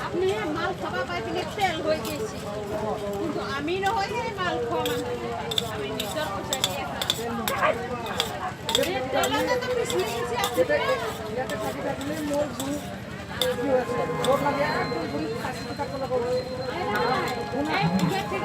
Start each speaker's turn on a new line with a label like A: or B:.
A: আপনি মাল খাওয়া পাইলে তেল হয়ে গেছে কিন্তু আমি না হই মাল খাওয়া আমি নিজের পয়সা দিয়ে খাই তেলটা তো বেশি নিয়েছি আপনি এটা কাটি কাটলে মোর গুরু কি হয়েছে রোড লাগে গুরু খাসি কাটতে লাগবে এই ঠিক আছে